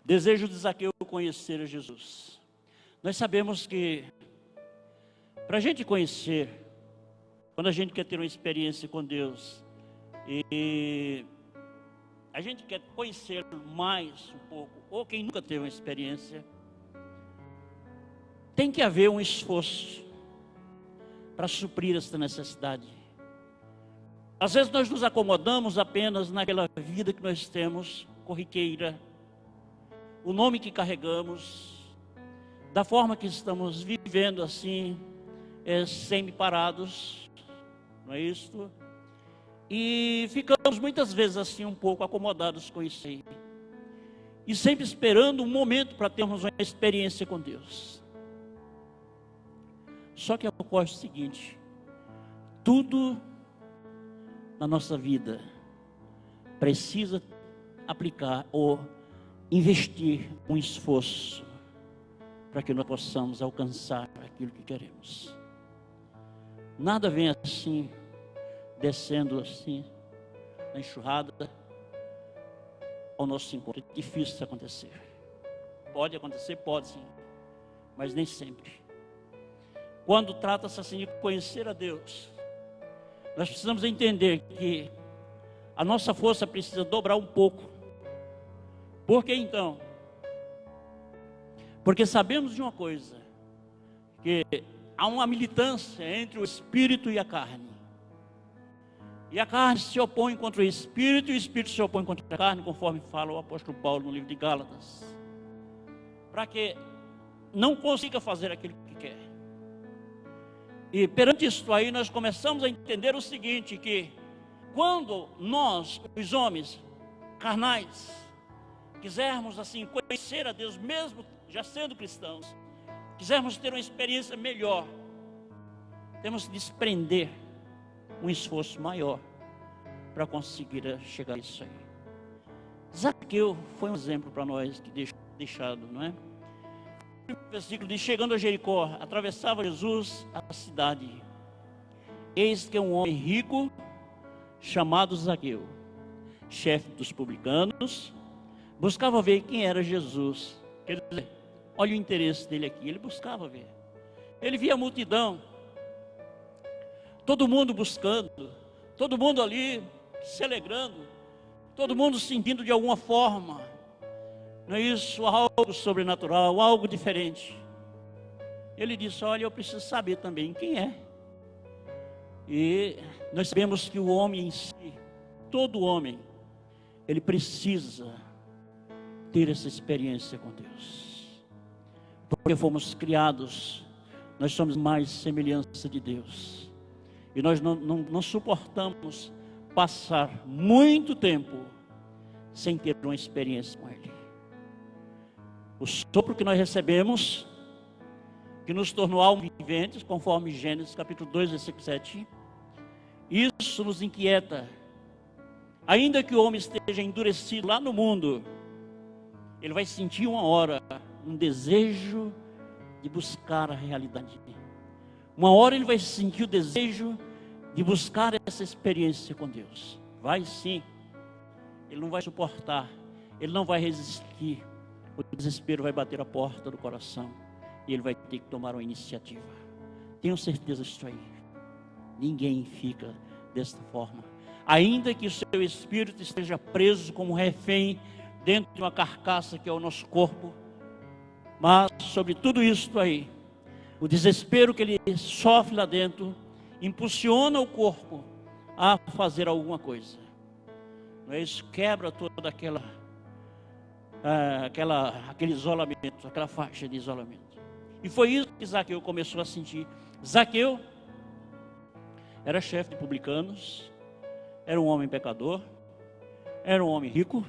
Desejo de Zaqueu conhecer a Jesus. Nós sabemos que, para a gente conhecer, quando a gente quer ter uma experiência com Deus, e a gente quer conhecer mais um pouco, ou quem nunca teve uma experiência, tem que haver um esforço para suprir essa necessidade. Às vezes nós nos acomodamos apenas naquela vida que nós temos, corriqueira, o nome que carregamos, da forma que estamos vivendo assim, semi-parados, não é isso? E ficamos muitas vezes assim um pouco acomodados com isso aí. E sempre esperando um momento para termos uma experiência com Deus. Só que ocorre o seguinte: tudo na nossa vida precisa aplicar ou investir um esforço para que nós possamos alcançar aquilo que queremos. Nada vem assim, descendo assim, na enxurrada ao nosso encontro. É difícil isso acontecer. Pode acontecer? Pode sim, mas nem sempre. Quando trata-se assim de conhecer a Deus, nós precisamos entender que a nossa força precisa dobrar um pouco. Por que então? Porque sabemos de uma coisa, que há uma militância entre o Espírito e a carne. E a carne se opõe contra o Espírito, e o Espírito se opõe contra a carne, conforme fala o apóstolo Paulo no livro de Gálatas. Para que não consiga fazer aquilo que quer. E perante isso aí nós começamos a entender o seguinte, que quando nós, os homens carnais, quisermos assim conhecer a Deus, mesmo já sendo cristãos, quisermos ter uma experiência melhor, temos que desprender um esforço maior para conseguir chegar a isso aí. Zaqueu foi um exemplo para nós que deixado, não é? O versículo diz: chegando a Jericó, atravessava Jesus a cidade. Eis que um homem rico, chamado Zaqueu, chefe dos publicanos, buscava ver quem era Jesus. Quer dizer, olha o interesse dele aqui, ele buscava ver. Ele via a multidão, todo mundo buscando, todo mundo ali se alegrando, todo mundo sentindo de alguma forma, não é isso, algo sobrenatural, algo diferente. Ele disse: olha, eu preciso saber também quem é. E nós sabemos que o homem em si, todo homem, ele precisa ter essa experiência com Deus. Porque fomos criados, nós somos mais semelhança de Deus. E nós não suportamos passar muito tempo sem ter uma experiência com Ele. O sopro que nós recebemos, que nos tornou almas viventes, conforme Gênesis capítulo 2, versículo 7, isso nos inquieta. Ainda que o homem esteja endurecido lá no mundo, ele vai sentir uma hora um desejo de buscar a realidade. Uma hora ele vai sentir o desejo de buscar essa experiência com Deus. Vai sim. Ele não vai suportar, ele não vai resistir. O desespero vai bater a porta do coração e ele vai ter que tomar uma iniciativa. Tenho certeza disso aí. Ninguém fica desta forma. Ainda que o seu espírito esteja preso como refém dentro de uma carcaça que é o nosso corpo, mas sobre tudo isso aí, o desespero que ele sofre lá dentro impulsiona o corpo a fazer alguma coisa. Não é isso? Quebra toda aquele isolamento, aquela faixa de isolamento. E foi isso que Zaqueu começou a sentir. Zaqueu era chefe de publicanos, era um homem pecador, era um homem rico,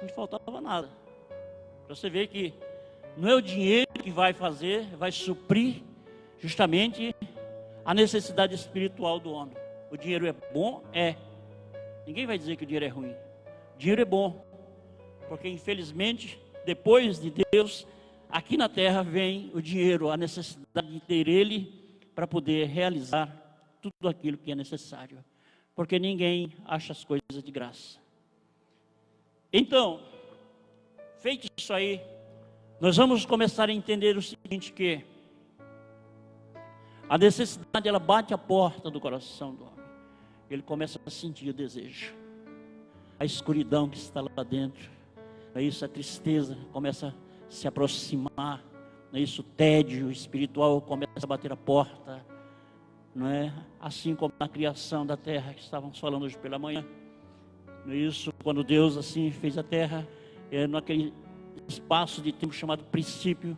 não faltava nada. Para você ver que não é o dinheiro que vai suprir justamente a necessidade espiritual do homem. O dinheiro é bom? É. Ninguém vai dizer que o dinheiro é ruim. O dinheiro é bom, porque infelizmente, depois de Deus, aqui na terra vem o dinheiro, a necessidade de ter ele para poder realizar tudo aquilo que é necessário. Porque ninguém acha as coisas de graça. Então, feito isso aí, nós vamos começar a entender o seguinte, que a necessidade, ela bate a porta do coração do homem. Ele começa a sentir o desejo. A escuridão que está lá dentro, não é isso? A tristeza começa a se aproximar, não é isso? O tédio espiritual começa a bater a porta, não é? Assim como na criação da terra, que estávamos falando hoje pela manhã, não é isso? Quando Deus assim fez a terra, naquele espaço de tempo chamado princípio,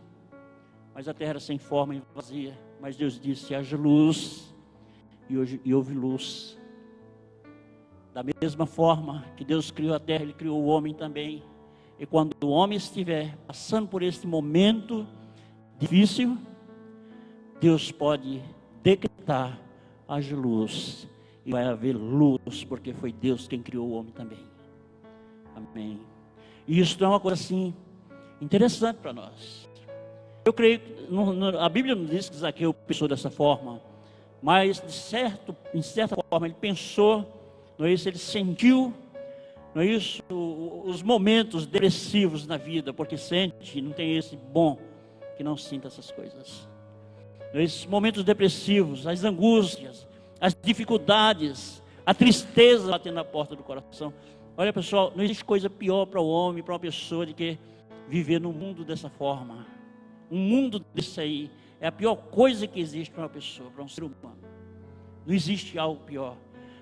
mas a terra era sem forma e vazia, mas Deus disse: haja luz, e houve luz. Da mesma forma que Deus criou a terra, Ele criou o homem também. E quando o homem estiver passando por este momento difícil, Deus pode decretar: haja luz, e vai haver luz, porque foi Deus quem criou o homem também. Amém. E isso é uma coisa assim interessante para nós. Eu creio que a Bíblia não diz que Zaqueu pensou dessa forma, mas em certa forma ele pensou, não é isso? Ele sentiu, não é isso? Os momentos depressivos na vida, porque sente, não tem esse bom que não sinta essas coisas. Não é? Esses momentos depressivos, as angústias, as dificuldades, a tristeza batendo na porta do coração. Olha, pessoal, não existe coisa pior para o homem, para uma pessoa, de que viver num mundo dessa forma. Um mundo desse aí é a pior coisa que existe para uma pessoa, para um ser humano. Não existe algo pior,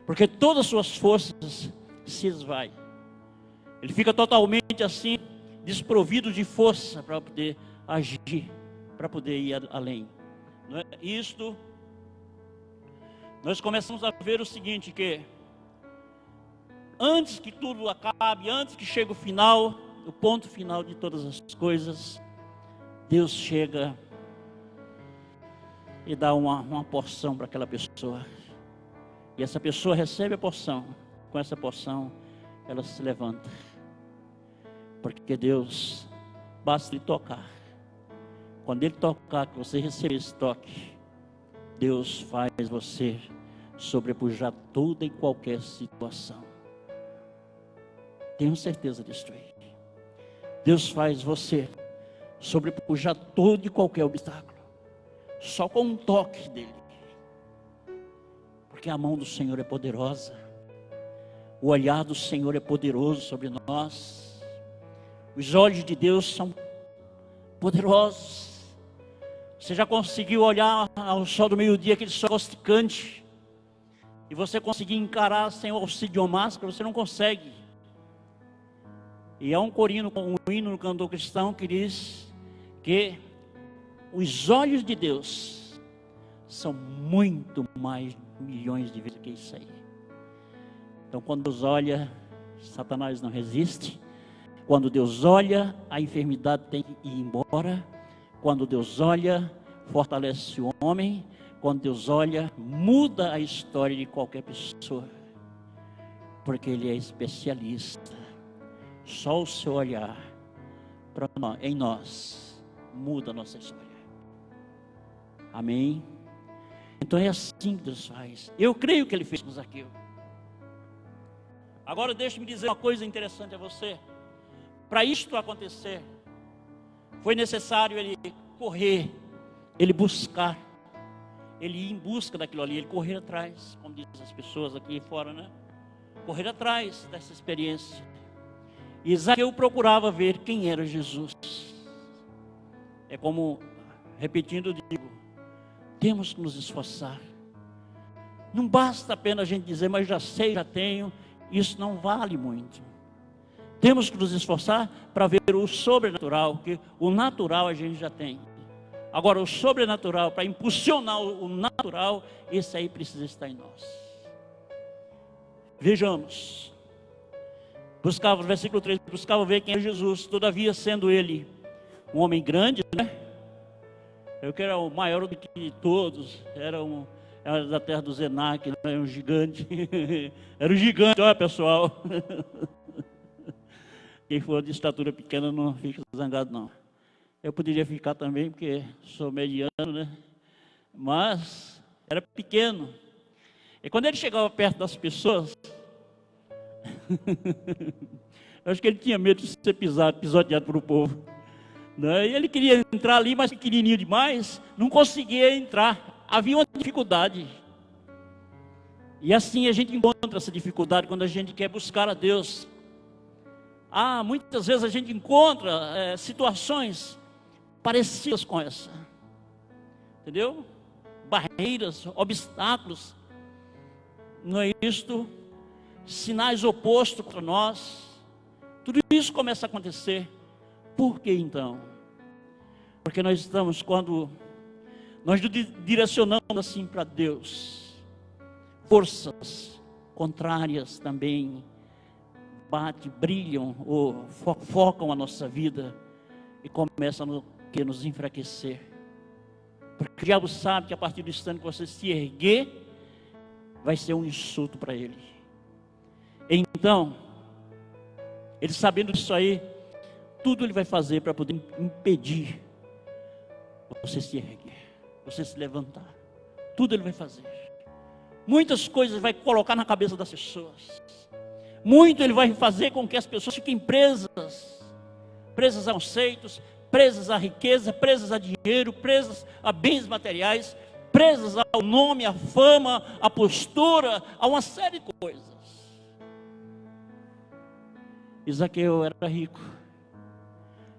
porque todas as suas forças se esvaem. Ele fica totalmente assim, desprovido de força para poder agir, para poder ir além. Não é? Isto, nós começamos a ver o seguinte, que antes que tudo acabe, antes que chegue o final, o ponto final de todas as coisas, Deus chega e dá uma porção para aquela pessoa. E essa pessoa recebe a porção. Com essa porção, ela se levanta. Porque Deus, basta lhe tocar. Quando Ele tocar, que você receber esse toque, Deus faz você sobrepujar toda e qualquer situação. Tenho certeza disso aí. Deus faz você sobrepujar todo e qualquer obstáculo, só com um toque dele. Porque a mão do Senhor é poderosa, o olhar do Senhor é poderoso sobre nós, os olhos de Deus são poderosos. Você já conseguiu olhar ao sol do meio-dia, aquele sol causticante, e você conseguir encarar sem o auxílio de uma máscara? Você não consegue. E há um hino no cantor cristão que diz que os olhos de Deus são muito mais milhões de vezes que isso aí. Então, quando Deus olha, Satanás não resiste. Quando Deus olha, a enfermidade tem que ir embora. Quando Deus olha, fortalece o homem. Quando Deus olha, muda a história de qualquer pessoa, porque Ele é especialista. Só o seu olhar em nós muda a nossa história. Amém? Então é assim que Deus faz. Eu creio que Ele fez com Zaqueu. Agora deixe-me dizer uma coisa interessante a você. Para isto acontecer, foi necessário ele correr, ele buscar, ele ir em busca daquilo ali, ele correr atrás, como dizem as pessoas aqui fora, né? Correr atrás dessa experiência. E Zaqueu procurava ver quem era Jesus. É como, repetindo, eu digo, temos que nos esforçar. Não basta apenas a gente dizer, mas já sei, já tenho. Isso não vale muito. Temos que nos esforçar para ver o sobrenatural, porque o natural a gente já tem. Agora, o sobrenatural, para impulsionar o natural, esse aí precisa estar em nós. Vejamos. Buscava, versículo 3, buscava ver quem é Jesus, todavia sendo ele um homem grande, né? Eu que era o maior do que todos, era da terra do Zenac, era um gigante, era um gigante, olha pessoal. Quem for de estatura pequena não fica zangado não. Eu poderia ficar também, porque sou mediano, né? Mas era pequeno. E quando ele chegava perto das pessoas, Eu acho que ele tinha medo de ser pisoteado por o povo. Né? E ele queria entrar ali, mas pequenininho demais, não conseguia entrar. Havia uma dificuldade. E assim a gente encontra essa dificuldade quando a gente quer buscar a Deus. Muitas vezes a gente encontra situações parecidas com essa. Entendeu? Barreiras, obstáculos. Não é isto? Sinais opostos para nós. Tudo isso começa a acontecer. Por que então? Porque nós estamos, quando nós direcionamos assim para Deus, forças contrárias também brilham ou focam a nossa vida e começam a nos enfraquecer. Porque o diabo sabe que a partir do instante que você se erguer, vai ser um insulto para ele. Então, ele sabendo disso aí, tudo ele vai fazer para poder impedir você se erguer, você se levantar. Tudo ele vai fazer. Muitas coisas vai colocar na cabeça das pessoas. Muito ele vai fazer com que as pessoas fiquem presas a conceitos, presas à riqueza, presas a dinheiro, presas a bens materiais, presas ao nome, à fama, à postura, a uma série de coisas. Zaqueu era rico.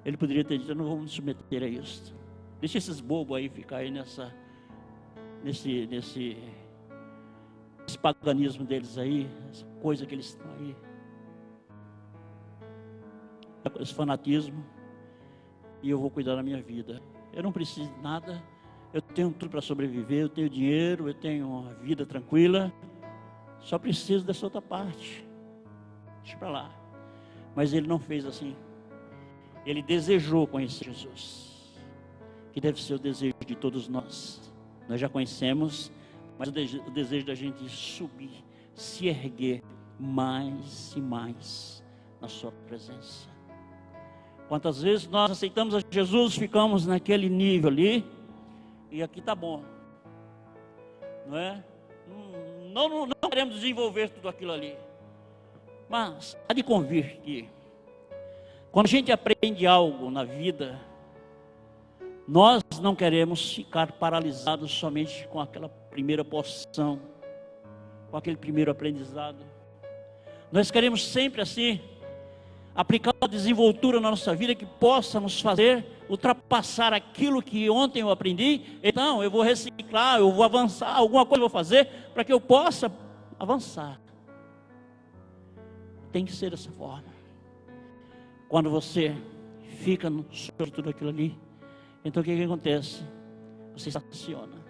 Ele poderia ter dito: eu não vou me submeter a isso. Deixa esses bobos aí ficar aí nesse paganismo deles aí, essa coisa que eles estão aí, esse fanatismo, e eu vou cuidar da minha vida. Eu não preciso de nada, eu tenho tudo para sobreviver, eu tenho dinheiro, eu tenho uma vida tranquila, só preciso dessa outra parte. Deixa para lá. Mas ele não fez assim. Ele desejou conhecer Jesus, que deve ser o desejo de todos nós. Nós já conhecemos, mas o desejo da gente subir, se erguer mais e mais na sua presença. Quantas vezes nós aceitamos a Jesus, ficamos naquele nível ali, e aqui está bom, não é? Não queremos desenvolver tudo aquilo ali, mas há de convir que quando a gente aprende algo na vida, nós não queremos ficar paralisados somente com aquela primeira porção, com aquele primeiro aprendizado. Nós queremos sempre assim aplicar uma desenvoltura na nossa vida que possa nos fazer ultrapassar aquilo que ontem eu aprendi. Então eu vou reciclar, eu vou avançar, alguma coisa eu vou fazer para que eu possa avançar. Tem que ser dessa forma. Quando você fica sobre tudo aquilo ali, então o que acontece? Você estaciona.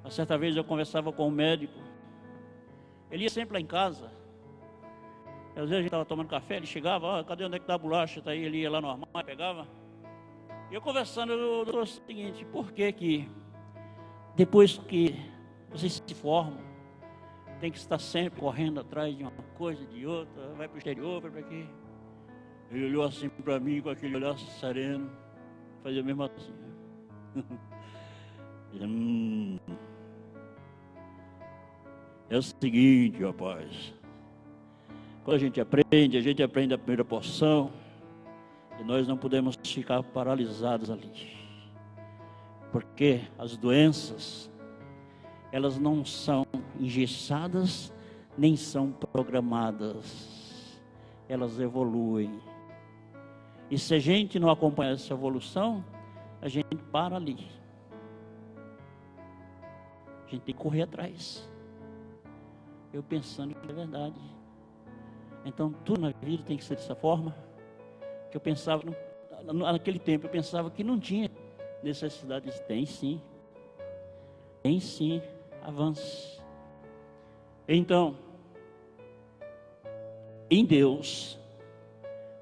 Uma certa vez eu conversava com um médico, ele ia sempre lá em casa. Às vezes a gente estava tomando café, ele chegava: cadê, onde é que está a bolacha? Está aí, ele ia lá no armário, pegava. E eu conversando, eu trouxe o seguinte: por que depois que vocês se formam, tem que estar sempre correndo atrás de uma coisa, de outra, vai para o exterior, vai para aqui? Ele olhou assim para mim com aquele olhar sereno, fazia mesmo assim. É o seguinte, rapaz. Quando a gente aprende a primeira porção, e nós não podemos ficar paralisados ali. Porque as doenças, elas não são engessadas, nem são programadas. Elas evoluem. E se a gente não acompanhar essa evolução, a gente para ali. A gente tem que correr atrás. Eu pensando que é verdade. Então tudo na vida tem que ser dessa forma. Que eu pensava, naquele tempo eu pensava que não tinha necessidade de. Tem sim. Tem sim. Avance. Então, em Deus,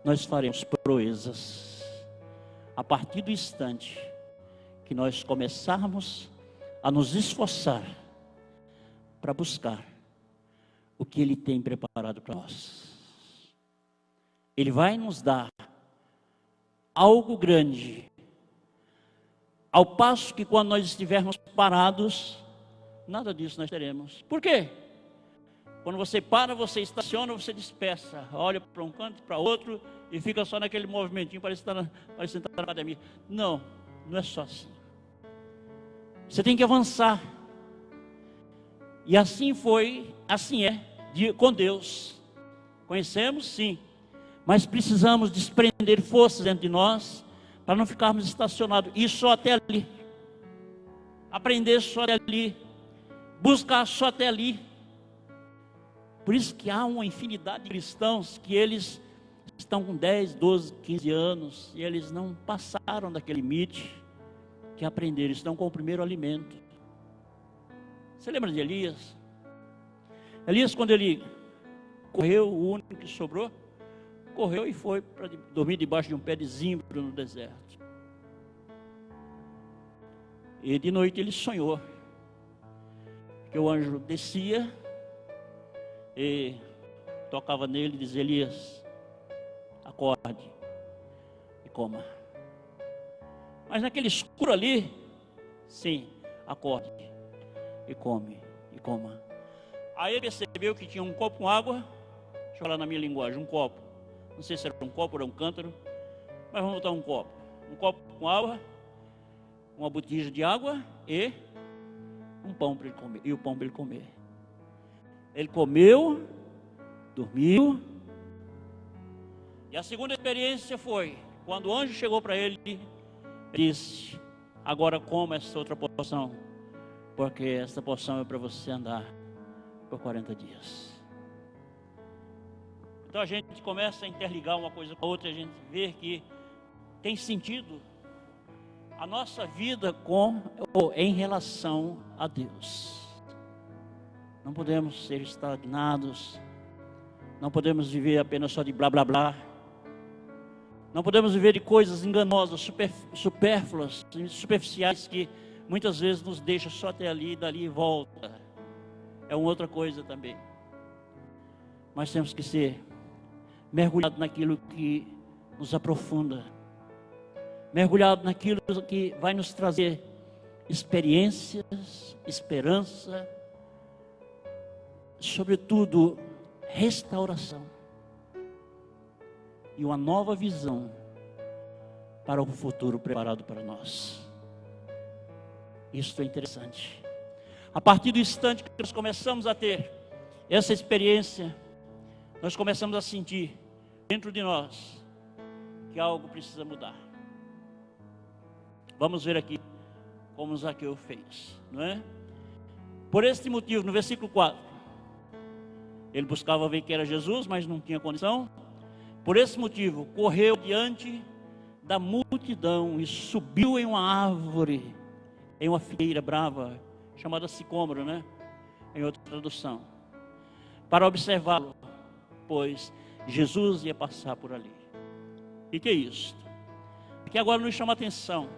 nós faremos proezas. A partir do instante que nós começarmos a nos esforçar para buscar o que Ele tem preparado para nós. Ele vai nos dar algo grande, ao passo que quando nós estivermos parados, nada disso nós teremos. Por quê? Quando você para, você estaciona, você dispersa. Olha para um canto, para outro, e fica só naquele movimentinho, parece estar na academia. Não, não é só assim. Você tem que avançar. E assim foi, assim é, com Deus. Conhecemos, sim. Mas precisamos desprender forças dentro de nós, para não ficarmos estacionados. E só até ali. Aprender só até ali. Buscar só até ali. Por isso que há uma infinidade de cristãos que eles estão com 10, 12, 15 anos e eles não passaram daquele limite que aprenderam, estão com o primeiro alimento. Você lembra de Elias? Elias, quando ele correu, o único que sobrou, correu e foi para dormir debaixo de um pé de zimbro no deserto. E de noite ele sonhou que o anjo descia e tocava nele e dizia: Elias, acorde e coma. Mas naquele escuro ali, sim, acorde e come e coma. Aí ele percebeu que tinha um copo com água. Deixa eu falar na minha linguagem, um copo. Não sei se era um copo ou era um cântaro, mas vamos botar um copo. Um copo com água, uma botija de água e um pão para ele comer. E o pão para ele comer. Ele comeu, dormiu. E a segunda experiência foi quando o anjo chegou para ele, disse: agora coma essa outra porção, porque essa porção é para você andar por 40 dias. Então a gente começa a interligar uma coisa com a outra, a gente vê que tem sentido a nossa vida em relação a Deus. Não podemos ser estagnados, não podemos viver apenas só de blá blá blá, não podemos viver de coisas enganosas, supérfluas, superficiais, que muitas vezes nos deixam só até ali e dali volta. É uma outra coisa também. Mas temos que ser mergulhados naquilo que nos aprofunda, mergulhados naquilo que vai nos trazer experiências, esperança, sobretudo restauração e uma nova visão para o futuro preparado para nós. Isso é interessante. A partir do instante que nós começamos a ter essa experiência, nós começamos a sentir dentro de nós que algo precisa mudar. Vamos ver aqui como Zaqueu fez, não é? Por este motivo, no versículo 4, ele buscava ver quem era Jesus, mas não tinha condição. Por esse motivo, correu diante da multidão e subiu em uma árvore, em uma figueira brava, chamada sicômoro, né? Em outra tradução, para observá-lo, pois Jesus ia passar por ali. E que é isso? Que agora nos chama a atenção.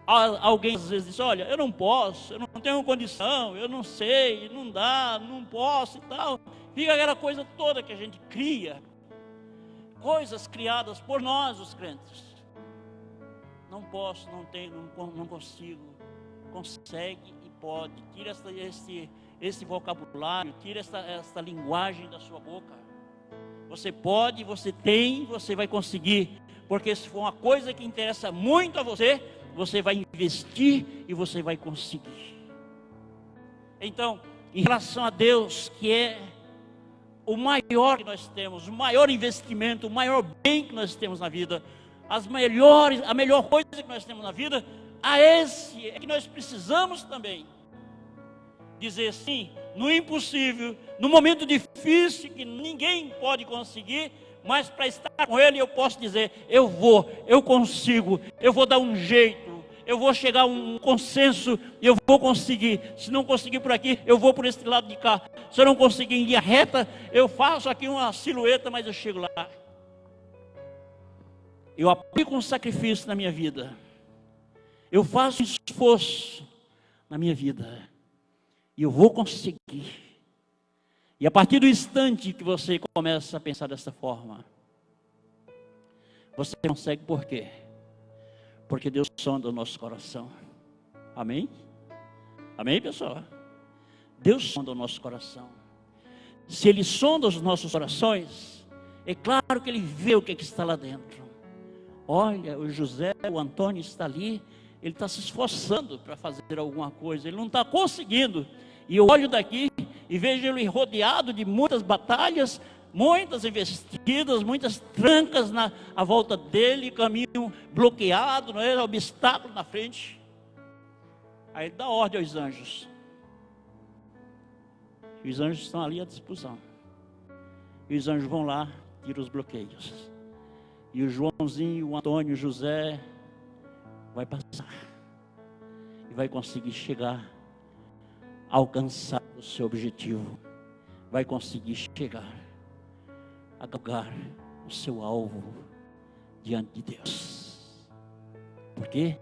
Alguém às vezes diz: olha, eu não posso, eu não tenho condição, eu não sei, não dá, não posso e tal. Fica aquela coisa toda que a gente cria, coisas criadas por nós, os crentes. Não posso, não tenho, não consigo. Consegue e pode. Tira esse vocabulário, tira esta linguagem da sua boca. Você pode, você tem, você vai conseguir. Porque se for uma coisa que interessa muito a você, você vai investir e você vai conseguir. Então, em relação a Deus, que é o maior que nós temos, o maior investimento, o maior bem que nós temos na vida, a melhor coisa que nós temos na vida, a esse é que nós precisamos também dizer sim, no impossível, no momento difícil que ninguém pode conseguir, mas para estar com Ele eu posso dizer: eu vou, eu consigo, eu vou dar um jeito, eu vou chegar a um consenso, eu vou conseguir. Se não conseguir por aqui, eu vou por esse lado de cá. Se eu não conseguir em linha reta, eu faço aqui uma silhueta, mas eu chego lá. Eu aplico um sacrifício na minha vida, eu faço um esforço na minha vida, e eu vou conseguir. E a partir do instante que você começa a pensar dessa forma, você consegue. Por quê? Porque Deus sonda o nosso coração. Amém? Amém, pessoal? Deus sonda o nosso coração. Se Ele sonda os nossos corações, é claro que Ele vê o que está lá dentro. Olha, o José, o Antônio está ali, ele está se esforçando para fazer alguma coisa, ele não está conseguindo. E eu olho daqui e vejo ele rodeado de muitas batalhas, muitas investidas, muitas trancas à volta dele, caminho bloqueado, não é? Obstáculo na frente. Aí ele dá ordem aos anjos. E os anjos estão ali à disposição. E os anjos vão lá, tiram os bloqueios. E o Joãozinho, o Antônio, o José vai passar. E vai conseguir chegar, alcançar o seu objetivo. Vai conseguir chegar a galgar o seu alvo diante de Deus. Por quê?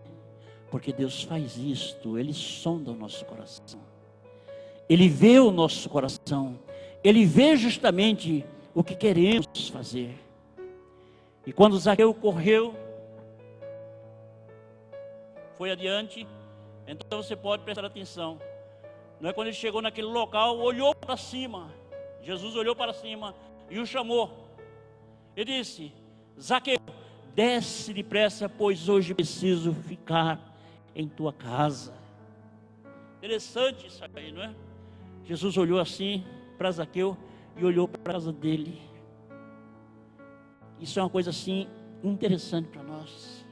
Porque Deus faz isto, Ele sonda o nosso coração. Ele vê o nosso coração. Ele vê justamente o que queremos fazer. E quando Zaqueu correu, foi adiante, então você pode prestar atenção. Não é quando ele chegou naquele local, olhou para cima. Jesus olhou para cima e o chamou. Ele disse: Zaqueu, desce depressa, pois hoje preciso ficar em tua casa. Interessante isso aí, não é? Jesus olhou assim para Zaqueu e olhou para a casa dele. Isso é uma coisa assim interessante para nós,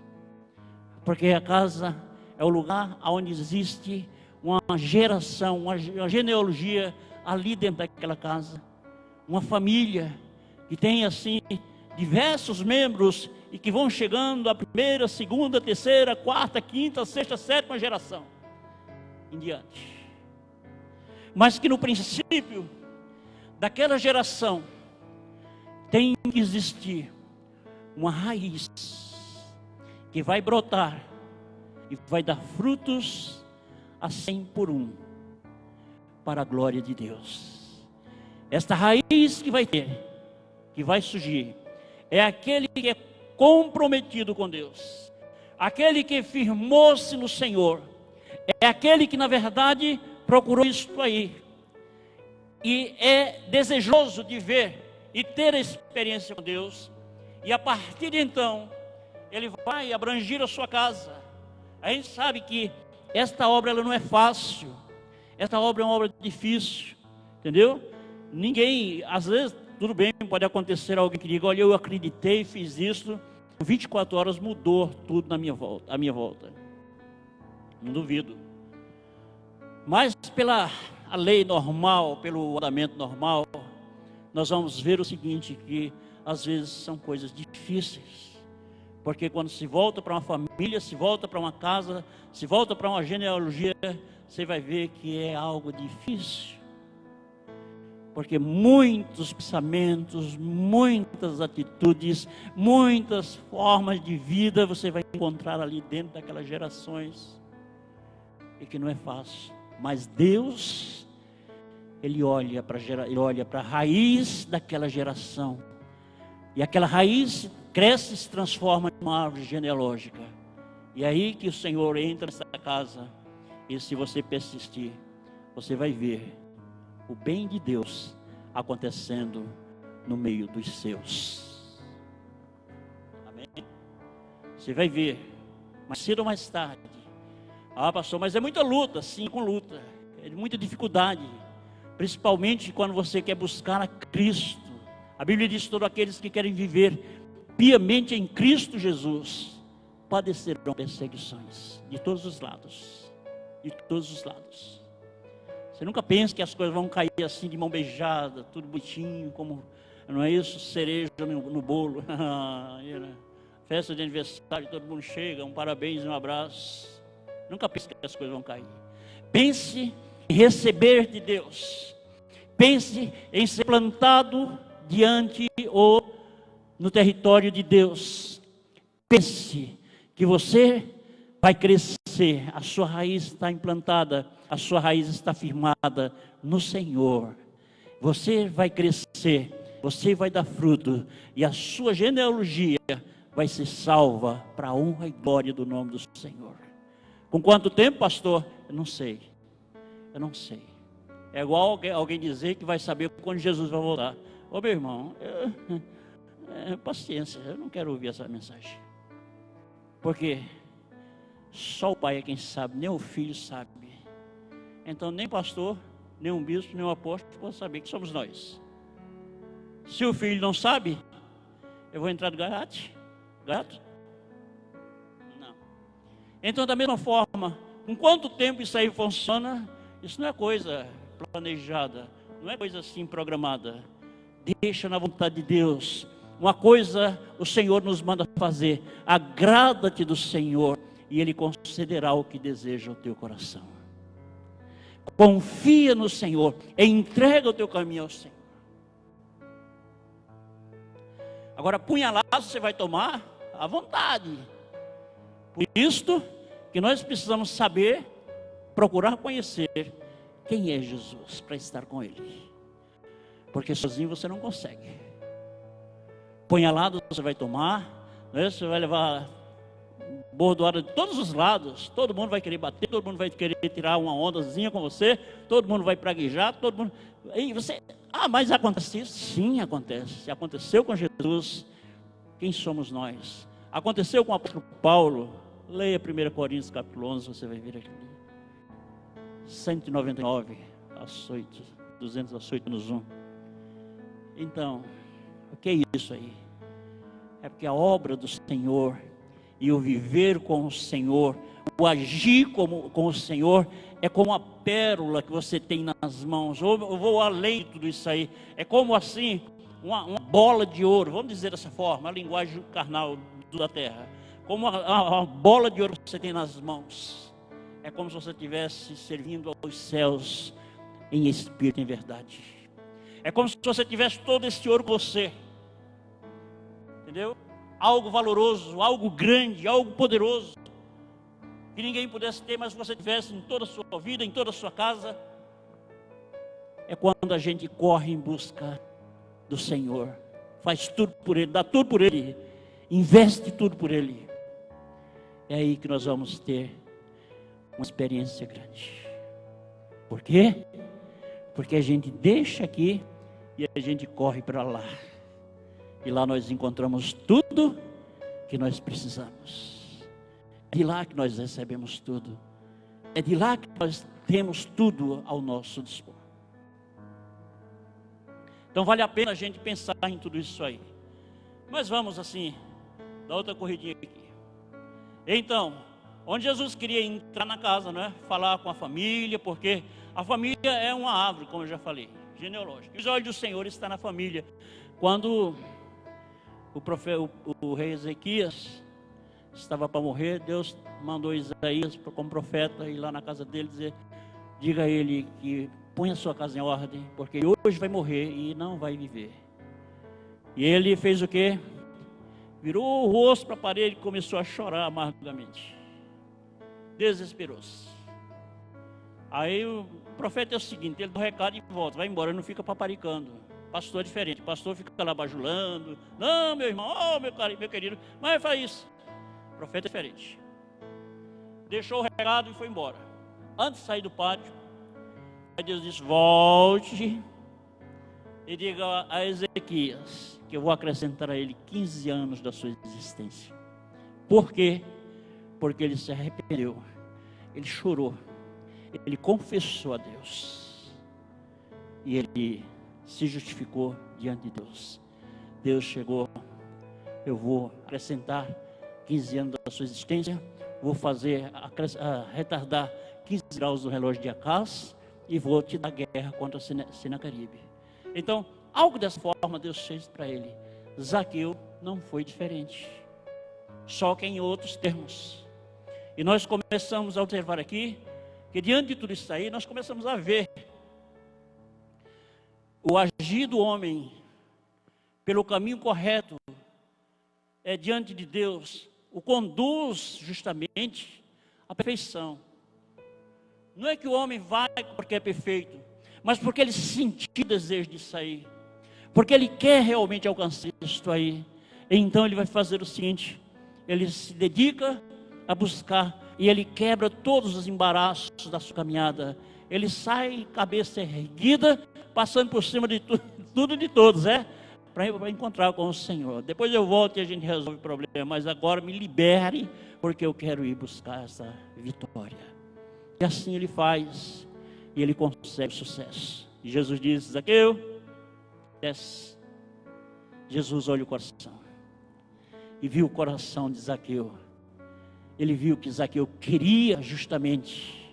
porque a casa é o lugar onde existe uma geração, uma genealogia ali dentro daquela casa, uma família que tem assim diversos membros e que vão chegando a primeira, segunda, terceira, quarta, quinta, sexta, sétima geração em diante. Mas que no princípio daquela geração tem que existir uma raiz que vai brotar e vai dar frutos a 100 por 1 para a glória de Deus. Esta raiz que vai ter, que vai surgir, é aquele que é comprometido com Deus, aquele que firmou-se no Senhor, é aquele que na verdade procurou isso aí e é desejoso de ver e ter a experiência com Deus. E a partir de então, ele vai abranger a sua casa. A gente sabe que esta obra ela não é fácil. Esta obra é uma obra difícil, entendeu? Ninguém, às vezes, tudo bem, pode acontecer alguém que diga: olha, eu acreditei, fiz isso, 24 horas mudou tudo à minha volta. Não duvido. Mas pela a lei normal, pelo andamento normal, nós vamos ver o seguinte, que às vezes são coisas difíceis, porque quando se volta para uma família, se volta para uma casa, se volta para uma genealogia, você vai ver que é algo difícil, porque muitos pensamentos, muitas atitudes, muitas formas de vida você vai encontrar ali dentro daquelas gerações, e que não é fácil. Mas Deus, Ele olha para a raiz daquela geração. E aquela raiz cresce e se transforma em uma árvore genealógica. E é aí que o Senhor entra nessa casa. E se você persistir, você vai ver o bem de Deus acontecendo no meio dos seus. Amém? Você vai ver, mais cedo ou mais tarde. Ah, pastor, mas é muita luta. Sim, com luta. É muita dificuldade. Principalmente quando você quer buscar a Cristo. A Bíblia diz que todos aqueles que querem viver piamente em Cristo Jesus padecerão perseguições de todos os lados. De todos os lados. Você nunca pensa que as coisas vão cair assim de mão beijada, tudo bonitinho, como, não é isso? Cereja no bolo. Festa de aniversário, todo mundo chega, um parabéns, um abraço. Nunca pense que as coisas vão cair. Pense em receber de Deus. Pense em ser plantado diante ou no território de Deus. Pense que você vai crescer, a sua raiz está implantada, a sua raiz está firmada no Senhor. Você vai crescer, você vai dar fruto e a sua genealogia vai ser salva para a honra e glória do nome do Senhor. Com quanto tempo, pastor? Eu não sei. É igual alguém dizer que vai saber quando Jesus vai voltar. Ô meu irmão, paciência, eu não quero ouvir essa mensagem. Porque só o pai é quem sabe, nem o filho sabe. Então nem pastor, nem um bispo, nem um apóstolo pode saber que somos nós. Se o filho não sabe, eu vou entrar de gato? Não. Então da mesma forma, com quanto tempo isso aí funciona, isso não é coisa planejada, não é coisa assim programada. Deixa na vontade de Deus. Uma coisa o Senhor nos manda fazer: agrada-te do Senhor e Ele concederá o que deseja o teu coração. Confia no Senhor, entrega o teu caminho ao Senhor. Agora, punhalaço você vai tomar à vontade. Por isso que nós precisamos saber, procurar conhecer quem é Jesus para estar com Ele. Porque sozinho você não consegue. Punhalado você vai tomar, né? Você vai levar bordoada de todos os lados. Todo mundo vai querer bater, todo mundo vai querer tirar uma ondazinha com você, todo mundo vai praguejar, todo mundo. E você, mas acontece isso? Sim, acontece. Se aconteceu com Jesus, quem somos nós? Aconteceu com o apóstolo Paulo. Leia 1 Coríntios capítulo 11, você vai ver aqui. 199 açoites, 200 açoites no zoom. Então, o que é isso aí? É porque a obra do Senhor e o viver com o Senhor, o agir com o Senhor, é como a pérola que você tem nas mãos. Eu vou além de tudo isso aí. É como assim, uma bola de ouro, vamos dizer dessa forma, a linguagem carnal da terra. Como uma bola de ouro que você tem nas mãos. É como se você estivesse servindo aos céus em espírito e em verdade. É como se você tivesse todo esse ouro com você. Entendeu? Algo valoroso, algo grande, algo poderoso. Que ninguém pudesse ter, mas você tivesse em toda a sua vida, em toda a sua casa. É quando a gente corre em busca do Senhor. Faz tudo por Ele, dá tudo por Ele. Investe tudo por Ele. É aí que nós vamos ter uma experiência grande. Por quê? Porque a gente deixa aqui e a gente corre para lá. E lá nós encontramos tudo que nós precisamos. É de lá que nós recebemos tudo. É de lá que nós temos tudo ao nosso dispor. Então vale a pena a gente pensar em tudo isso aí. Mas vamos assim, dar outra corridinha aqui. Então, onde Jesus queria entrar na casa, né? Falar com a família, porque a família é uma árvore, como eu já falei, genealógica. Os olhos do Senhor estão na família. Quando o rei Ezequias estava para morrer, Deus mandou Isaías como profeta ir lá na casa dele dizer: diga a ele que põe a sua casa em ordem, porque hoje vai morrer e não vai viver. E ele fez o quê? Virou o rosto para a parede e começou a chorar amargamente. Desesperou-se. Aí o profeta é o seguinte: ele dá o recado e volta, vai embora, não fica paparicando. Pastor é diferente, pastor fica lá bajulando. Não, meu irmão, meu querido, mas faz isso. O profeta é diferente. Deixou o recado e foi embora. Antes de sair do pátio, aí Deus disse: volte e diga a Ezequias que eu vou acrescentar a ele 15 anos da sua existência. Por quê? Porque ele se arrependeu, ele chorou, ele confessou a Deus e ele se justificou diante de Deus. Deus chegou: eu vou acrescentar 15 anos da sua existência, vou retardar 15 graus do relógio de Acaz e vou te dar guerra contra Senaqueribe. Então, algo dessa forma Deus fez para ele. Zaqueu não foi diferente, só que em outros termos. E nós começamos a observar aqui que diante de tudo isso aí, nós começamos a ver o agir do homem pelo caminho correto, diante de Deus, o conduz justamente à perfeição. Não é que o homem vai porque é perfeito, mas porque ele sentiu desejo de sair, porque ele quer realmente alcançar isso aí. Então ele vai fazer o seguinte: ele se dedica a buscar e ele quebra todos os embaraços da sua caminhada ele sai cabeça erguida, passando por cima de tudo e de todos, para encontrar com o Senhor. Depois eu volto e a gente resolve o problema, mas agora me libere, porque eu quero ir buscar essa vitória. E assim ele faz, e ele consegue sucesso. E Jesus diz: Zaqueu, desce. Jesus olha o coração, e viu o coração de Zaqueu. Ele viu que Zaqueu queria justamente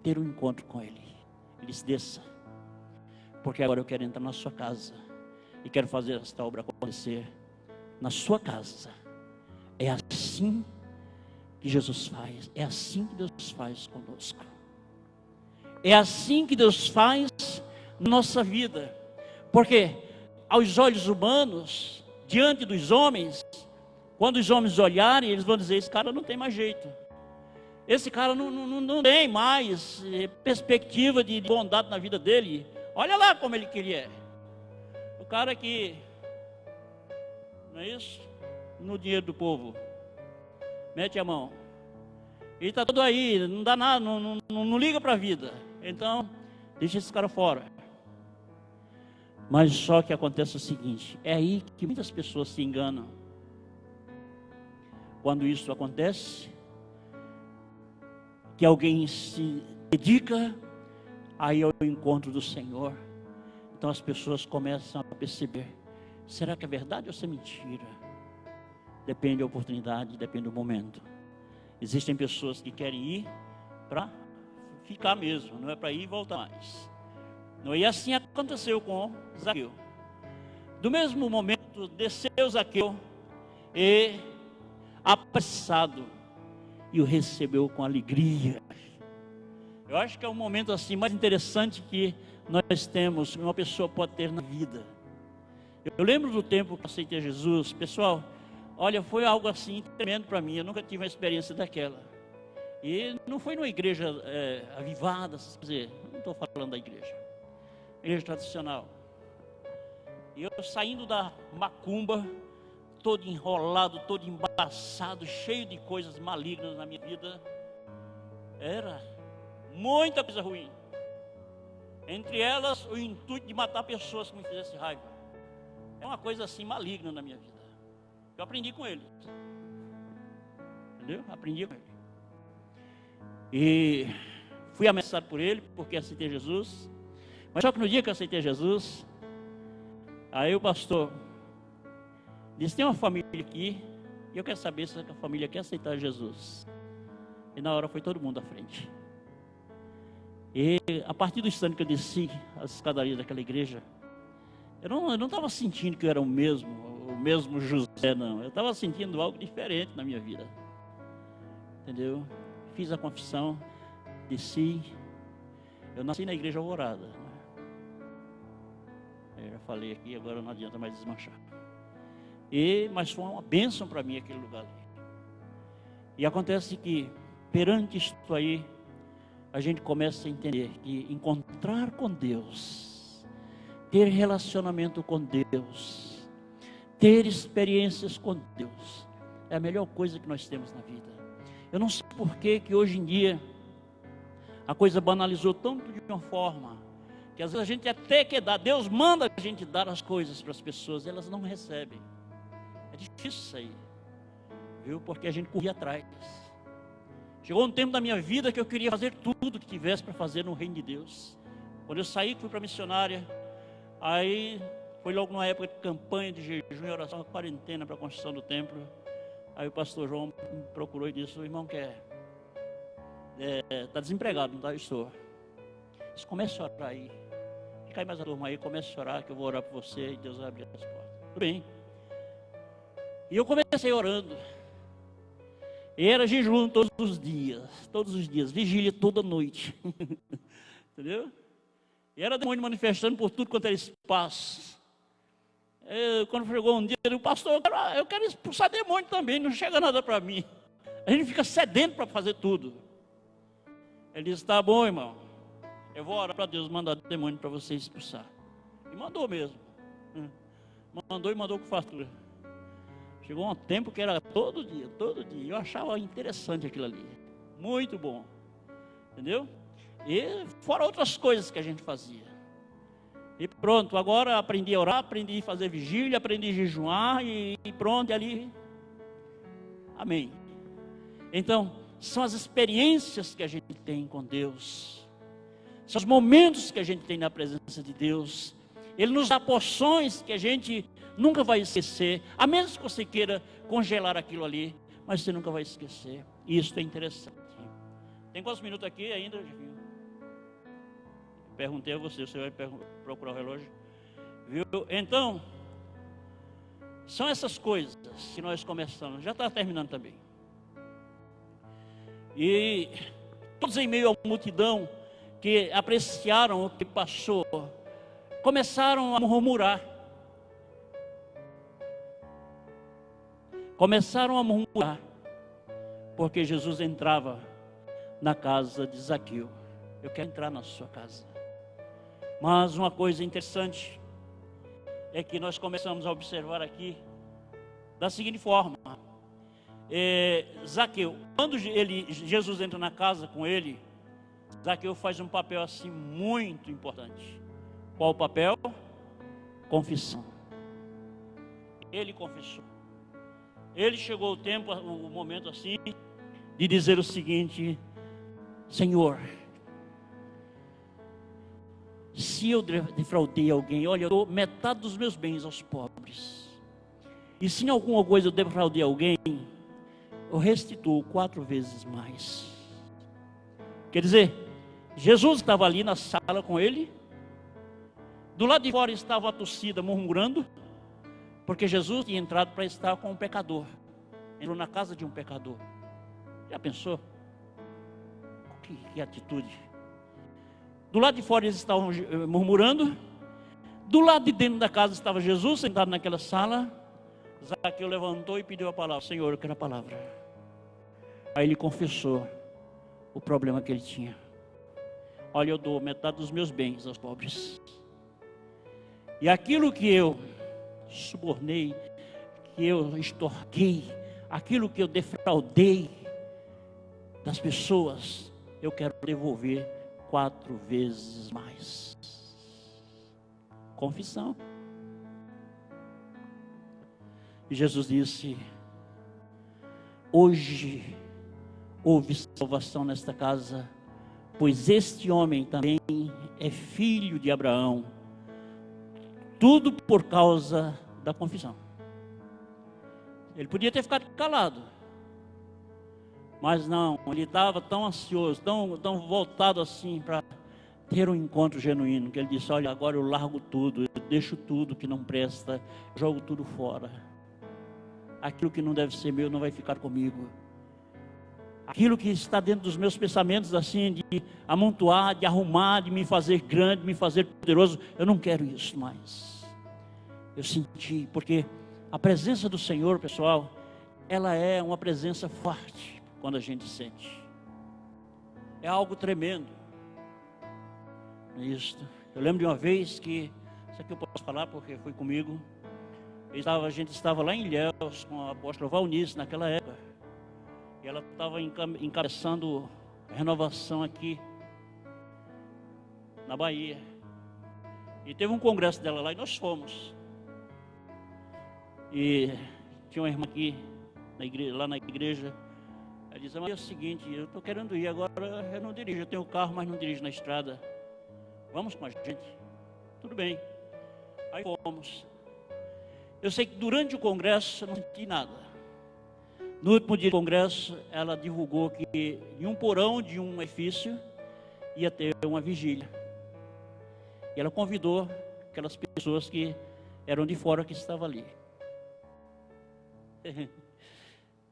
ter um encontro com ele. Ele disse: desça, porque agora eu quero entrar na sua casa e quero fazer esta obra acontecer na sua casa. É assim que Jesus faz, é assim que Deus faz conosco, é assim que Deus faz na nossa vida. Porque aos olhos humanos, diante dos homens, quando os homens olharem, eles vão dizer: esse cara não tem mais jeito, esse cara não tem mais perspectiva de bondade na vida dele. Olha lá como ele queria. O cara que, não é isso? No dinheiro do povo, mete a mão, ele está todo aí, não dá nada, não liga para a vida. Então, deixa esse cara fora. Mas só que acontece o seguinte: é aí que muitas pessoas se enganam. Quando isso acontece, que alguém se dedica aí ao encontro do Senhor, então as pessoas começam a perceber: será que é verdade ou se é mentira? Depende da oportunidade, depende do momento. Existem pessoas que querem ir para ficar mesmo, não é para ir e voltar mais. E assim aconteceu com Zaqueu. Do mesmo momento, desceu Zaqueu e, apressado, e o recebeu com alegria. Eu acho que é um momento assim mais interessante que nós temos, que uma pessoa pode ter na vida. Eu lembro do tempo que eu aceitei Jesus, pessoal, olha, foi algo assim tremendo para mim. Eu nunca tive uma experiência daquela. E não foi numa igreja avivada, quer dizer, não estou falando da igreja tradicional. E eu saindo da macumba, todo enrolado, todo embaraçado, cheio de coisas malignas na minha vida. Era muita coisa ruim. Entre elas, o intuito de matar pessoas que me fizessem raiva. É uma coisa assim maligna na minha vida. Eu aprendi com ele. Entendeu? Aprendi com ele. E fui ameaçado por ele, porque aceitei Jesus. Mas só que no dia que eu aceitei Jesus, aí o pastor disse: tem uma família aqui, e eu quero saber se a família quer aceitar Jesus. E na hora foi todo mundo à frente. E a partir do instante que eu desci as escadarias daquela igreja, eu não estava sentindo que eu era o mesmo José, não. Eu estava sentindo algo diferente na minha vida. Entendeu? Fiz a confissão, desci. Eu nasci na igreja Alvorada. Eu já falei aqui, agora não adianta mais desmanchar. Mas foi uma bênção para mim aquele lugar ali. E acontece que, perante isto aí, a gente começa a entender que encontrar com Deus, ter relacionamento com Deus, ter experiências com Deus, é a melhor coisa que nós temos na vida. Eu não sei por que hoje em dia a coisa banalizou tanto de uma forma que às vezes a gente até quer dar, Deus manda a gente dar as coisas para as pessoas, elas não recebem. É difícil isso aí, viu? Porque a gente corria atrás. Chegou um tempo da minha vida que eu queria fazer tudo que tivesse para fazer no reino de Deus. Quando eu saí, fui para a missionária, aí foi logo numa época de campanha de jejum e oração, quarentena para a construção do templo. Aí o pastor João me procurou e disse: o irmão quer, está desempregado, não está? Eu estou. Disse: comece a orar aí. Fica aí mais a turma aí, comece a orar, que eu vou orar por você e Deus vai abrir as portas. Tudo bem. E eu comecei orando. E era jejum todos os dias, vigília toda noite. Entendeu? E era demônio manifestando por tudo quanto era espaço. Quando chegou um dia, o pastor, eu quero expulsar demônio também, não chega nada para mim. A gente fica sedento para fazer tudo. Ele disse: tá bom, irmão, eu vou orar para Deus mandar demônio para você expulsar. E mandou mesmo. Mandou com fartura. Chegou um tempo que era todo dia. Eu achava interessante aquilo ali. Muito bom. Entendeu? E fora outras coisas que a gente fazia. E pronto, agora aprendi a orar, aprendi a fazer vigília, aprendi a jejuar e pronto, e ali. Amém. Então, são as experiências que a gente tem com Deus. São os momentos que a gente tem na presença de Deus. Ele nos dá porções que a gente nunca vai esquecer. A menos que você queira congelar aquilo ali, mas você nunca vai esquecer. E isso é interessante. Tem quantos minutos aqui ainda, Jefinho? Perguntei a você, você vai procurar o relógio? Viu? Então, são essas coisas que nós começamos. Já está terminando também. E todos em meio à multidão que apreciaram o que passou, começaram a murmurar. Começaram a murmurar, porque Jesus entrava na casa de Zaqueu. Eu quero entrar na sua casa. Mas uma coisa interessante é que nós começamos a observar aqui da seguinte forma: Zaqueu, quando Jesus entra na casa com ele, Zaqueu faz um papel assim muito importante. Qual o papel? Confissão. Ele confessou. Ele chegou o momento assim de dizer o seguinte: Senhor, se eu defraudei alguém, olha, eu dou metade dos meus bens aos pobres. E se em alguma coisa eu defraudei alguém, eu restituo 4 vezes mais. Quer dizer, Jesus estava ali na sala com ele. Do lado de fora estava a torcida murmurando, porque Jesus tinha entrado para estar com um pecador. Entrou na casa de um pecador. Já pensou? Que atitude. Do lado de fora eles estavam murmurando. Do lado de dentro da casa estava Jesus sentado naquela sala. Zaqueu levantou e pediu a palavra. Senhor, eu quero a palavra. Aí ele confessou o problema que ele tinha. Olha, eu dou metade dos meus bens aos pobres. E aquilo que eu subornei, que eu extorquei, aquilo que eu defraudei das pessoas, eu quero devolver 4 vezes mais. Confissão. E Jesus disse: hoje houve salvação nesta casa, pois este homem também é filho de Abraão. Tudo por causa da confissão. Ele podia ter ficado calado, mas não, ele estava tão ansioso, tão voltado assim para ter um encontro genuíno, que ele disse: olha, agora eu largo tudo, eu deixo tudo que não presta, jogo tudo fora. Aquilo que não deve ser meu não vai ficar comigo. Aquilo que está dentro dos meus pensamentos, assim, de amontoar, de arrumar, de me fazer grande, de me fazer poderoso, eu não quero isso mais. Eu senti, porque a presença do Senhor, pessoal, ela é uma presença forte quando a gente sente. É algo tremendo. Isso. Eu lembro de uma vez que, isso aqui eu posso falar porque foi comigo. A gente estava lá em Ilhéus com a apóstola Valnice naquela época. E ela estava encabeçando renovação aqui na Bahia. E teve um congresso dela lá e nós fomos. E tinha uma irmã aqui na igreja, lá na igreja. Ela disse: mas é o seguinte, eu estou querendo ir, agora eu não dirijo, eu tenho carro, mas não dirijo na estrada. Vamos com a gente? Tudo bem. Aí fomos. Eu sei que durante o congresso eu não senti nada. No último dia do congresso, ela divulgou que em um porão de um edifício ia ter uma vigília. E ela convidou aquelas pessoas que eram de fora que estavam ali.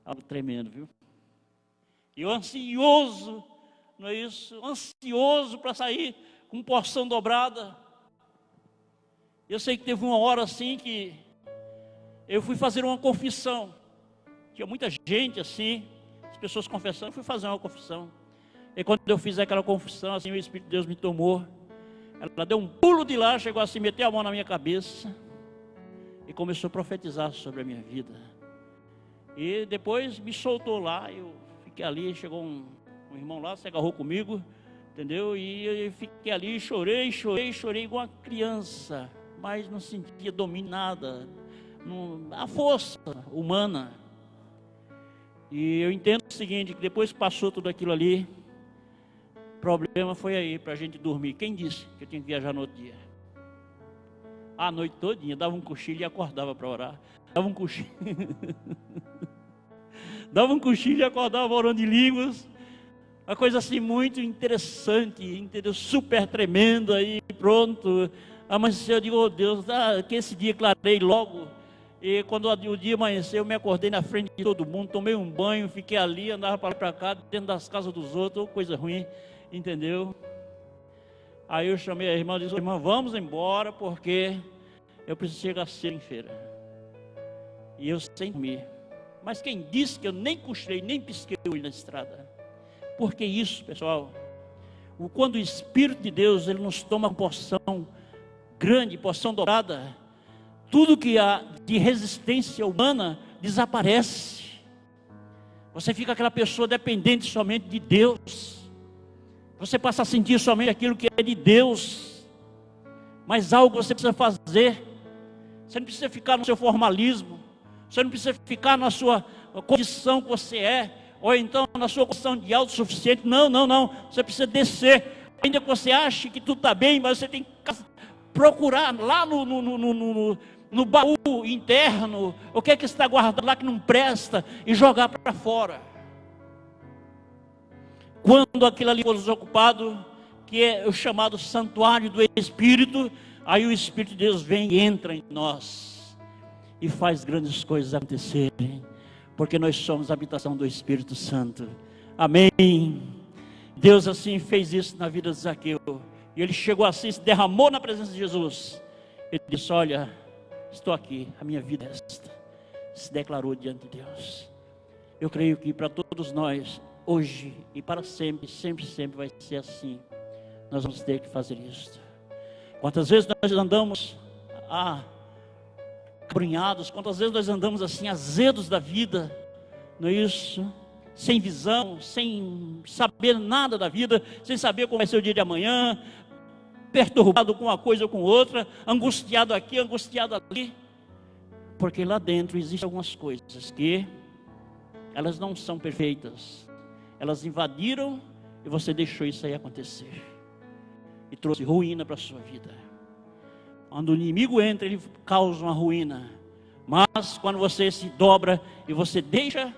Algo tremendo, viu? E eu ansioso, não é isso? Ansioso para sair com porção dobrada. Eu sei que teve uma hora assim que eu fui fazer uma confissão. Tinha muita gente assim, as pessoas confessando, eu fui fazer uma confissão. E quando eu fiz aquela confissão, assim, o Espírito de Deus me tomou. Ela deu um pulo de lá, chegou assim, meteu a mão na minha cabeça e começou a profetizar sobre a minha vida. E depois me soltou lá, eu fiquei ali, chegou um irmão lá, se agarrou comigo, entendeu? E eu fiquei ali, chorei igual uma criança, mas não sentia dominada, a força humana. E eu entendo o seguinte, que depois que passou tudo aquilo ali, o problema foi aí, para a gente dormir. Quem disse que eu tinha que viajar no outro dia? A noite todinha, dava um cochilo e acordava para orar. Dava um cochilo e acordava orando em línguas. Uma coisa assim muito interessante, entendeu? Super tremenda, aí pronto. Amanheceu, eu digo, oh Deus, que esse dia clarei logo. E quando o dia amanheceu, eu me acordei na frente de todo mundo, tomei um banho, fiquei ali, andava para lá e para cá, dentro das casas dos outros, coisa ruim, entendeu? Aí eu chamei a irmã e disse, irmã, vamos embora, porque eu preciso chegar cedo em feira. E eu sem dormir. Mas quem disse que eu nem cochilei, nem pisquei o olho na estrada? Porque isso, pessoal, quando o Espírito de Deus, ele nos toma porção grande, porção dobrada, tudo que há de resistência humana desaparece. Você fica aquela pessoa dependente somente de Deus. Você passa a sentir somente aquilo que é de Deus. Mas algo você precisa fazer. Você não precisa ficar no seu formalismo. Você não precisa ficar na sua condição que você é. Ou então na sua condição de autossuficiente. Não. Você precisa descer. Ainda que você ache que tudo está bem, mas você tem que procurar lá no baú interno, o que é que está guardado lá que não presta, e jogar para fora. Quando aquilo ali for desocupado, que é o chamado santuário do Espírito, aí o Espírito de Deus vem e entra em nós, e faz grandes coisas acontecerem, porque nós somos a habitação do Espírito Santo. Amém. Deus assim fez isso na vida de Zaqueu, e ele chegou assim, se derramou na presença de Jesus. Ele disse, olha, estou aqui, a minha vida é esta. Se declarou diante de Deus. Eu creio que para todos nós, hoje e para sempre, sempre vai ser assim. Nós vamos ter que fazer isso. Quantas vezes nós andamos abrunhados, quantas vezes nós andamos assim, azedos da vida, não é isso? Sem visão, sem saber nada da vida, sem saber como vai ser o dia de amanhã, perturbado com uma coisa ou com outra, angustiado aqui, angustiado ali, porque lá dentro existem algumas coisas que elas não são perfeitas, elas invadiram e você deixou isso aí acontecer, e trouxe ruína para a sua vida. Quando o inimigo entra, ele causa uma ruína, mas quando você se dobra e você deixa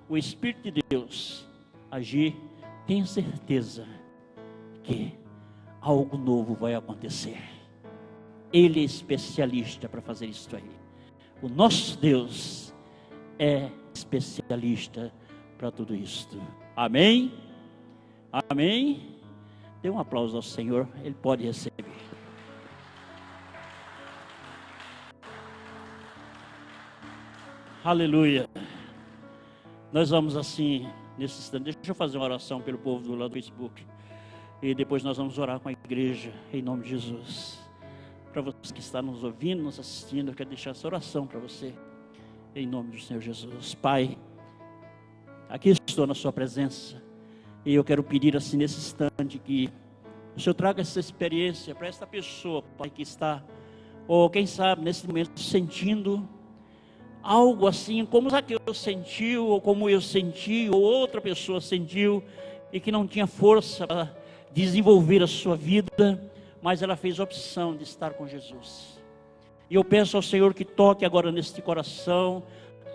o Espírito de Deus agir, tenha certeza que algo novo vai acontecer. Ele é especialista para fazer isso aí. O nosso Deus é especialista para tudo isto. Amém? Amém? Dê um aplauso ao Senhor, Ele pode receber. Aleluia. Nós vamos assim, nesse instante, deixa eu fazer uma oração pelo povo do lado do Facebook. E depois nós vamos orar com a igreja, em nome de Jesus. Para você que está nos ouvindo, nos assistindo, eu quero deixar essa oração para você, em nome do Senhor Jesus. Pai, aqui estou na sua presença, e eu quero pedir assim nesse instante que o Senhor traga essa experiência para esta pessoa, Pai, que está, ou quem sabe nesse momento sentindo algo assim, como Zaqueu sentiu, ou como eu senti, ou outra pessoa sentiu, e que não tinha força para desenvolver a sua vida, mas ela fez a opção de estar com Jesus. E eu peço ao Senhor que toque agora neste coração,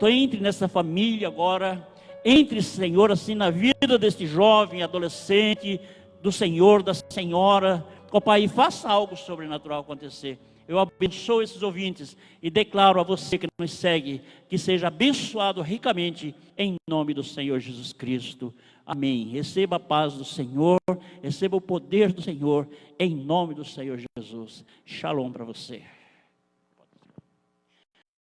entre nessa família agora, entre, Senhor, assim na vida deste jovem, adolescente, do Senhor, da senhora, ó Pai, e faça algo sobrenatural acontecer. Eu abençoo esses ouvintes e declaro a você que nos segue, que seja abençoado ricamente em nome do Senhor Jesus Cristo. Amém. Receba a paz do Senhor, receba o poder do Senhor em nome do Senhor Jesus. Shalom para você.